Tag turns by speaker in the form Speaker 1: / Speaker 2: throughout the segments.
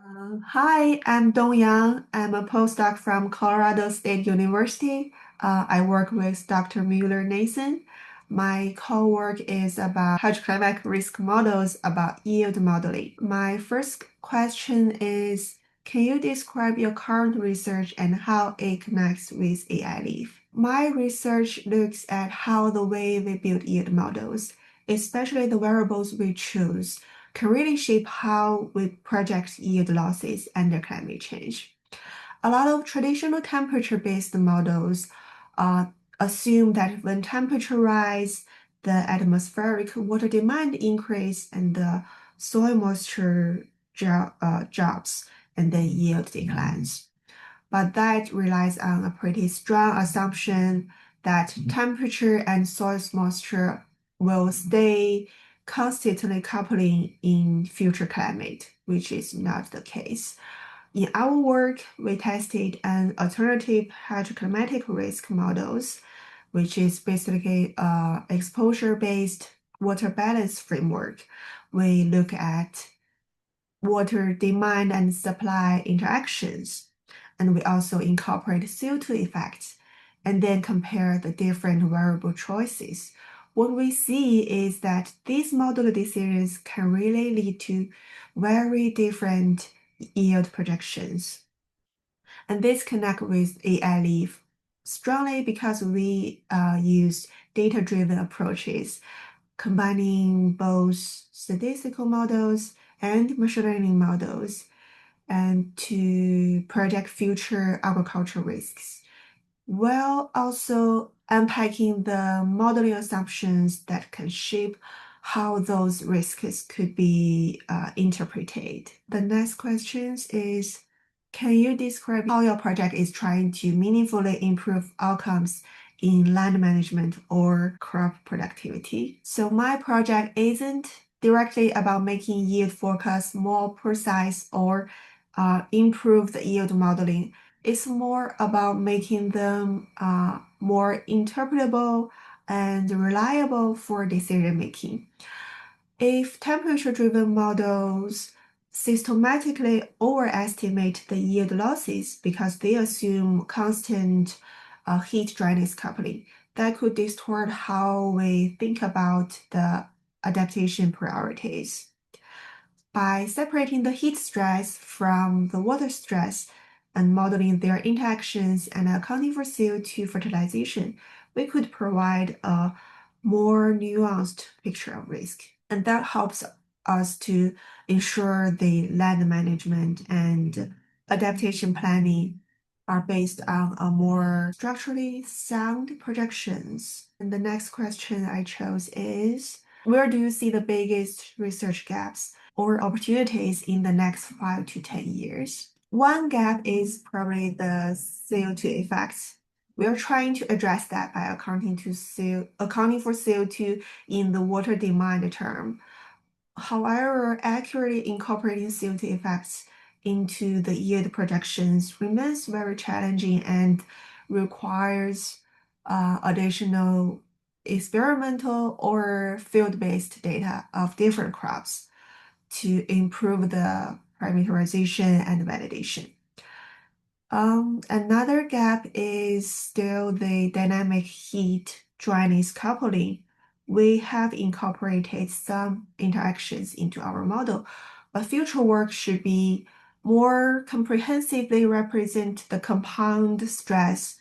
Speaker 1: Hi, I'm Dongyang. I'm a postdoc from Colorado State University. I work with Dr. Mueller Nathan. My co-work is about hydroclimate risk models about yield modeling. My first question is, can you describe your current research and how it connects with AI Leaf? My research looks at how the way we build yield models, especially the variables we choose, can really shape how we project yield losses under climate change. A lot of traditional temperature-based models uh, assume that when temperature rise, the atmospheric water demand increase and the soil moisture drops and then yield declines. But that relies on a pretty strong assumption that temperature and soil moisture will stay constantly coupling in future climate, which is not the case. In our work, we tested an alternative hydroclimatic risk models, which is basically exposure-based water balance framework. We look at water demand and supply interactions, and we also incorporate CO2 effects and then compare the different variable choices. What we see is that these model decisions can really lead to very different yield projections. And this connect with AI Leaf strongly because we use data-driven approaches, combining both statistical models and machine learning models and to project future agricultural risks, while also unpacking the modeling assumptions that can shape how those risks could be interpreted. The next question is, can you describe how your project is trying to meaningfully improve outcomes in land management or crop productivity? So my project isn't directly about making yield forecasts more precise or improve the yield modeling. It's more about making them more interpretable and reliable for decision making. If temperature-driven models systematically overestimate the yield losses because they assume constant heat dryness coupling, that could distort how we think about the adaptation priorities. By separating the heat stress from the water stress and modeling their interactions and accounting for CO2 fertilization, we could provide a more nuanced picture of risk. And that helps us to ensure the land management and adaptation planning are based on a more structurally sound projections. And the next question I chose is, where do you see the biggest research gaps or opportunities in the next 5 to 10 years? One gap is probably the CO2 effects. We are trying to address that by accounting for CO2 in the water demand term. However, accurately incorporating CO2 effects into the yield projections remains very challenging and requires additional experimental or field-based data of different crops to improve the parameterization and validation. Another gap is still the dynamic heat dryness coupling. We have incorporated some interactions into our model, but future work should be more comprehensively represent the compound stress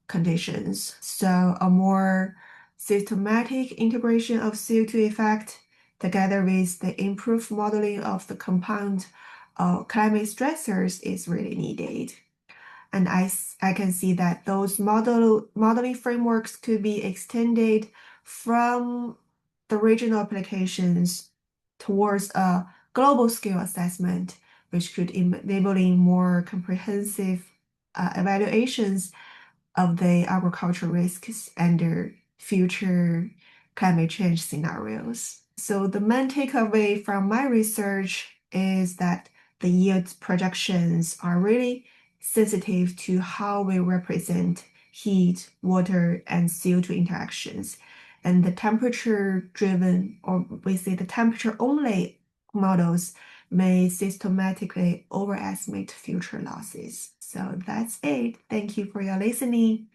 Speaker 1: conditions. So a more systematic integration of CO2 effect together with the improved modeling of the compound climate stressors is really needed. And I can see that those modeling frameworks could be extended from the regional applications towards a global scale assessment, which could enabling more comprehensive evaluations of the agricultural risks under future climate change scenarios. So the main takeaway from my research is that the yield projections are really sensitive to how we represent heat, water, and CO2 interactions. And the temperature driven, or we say the temperature only models may systematically overestimate future losses. So that's it. Thank you for your listening.